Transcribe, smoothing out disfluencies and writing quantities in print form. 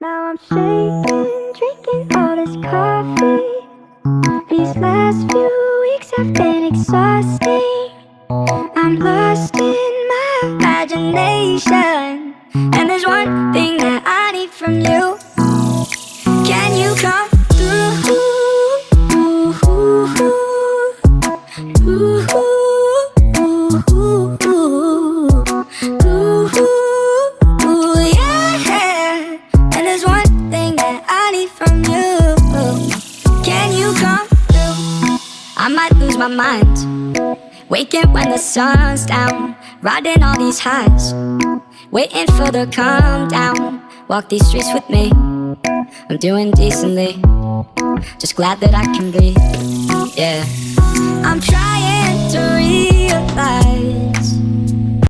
Now I'm shaking, drinking all this coffee. These last few weeks have been exhausting. I'm lost in my imagination, and there's one thing that I need from you. Can you come through? Yeah. And there's one thing that I need from you. Can you come through? I might lose my mind, waking when the sun's down, riding all these highs, waiting for the calm down. Walk these streets with me, I'm doing decently, just glad that I can breathe. Yeah, I'm trying to realize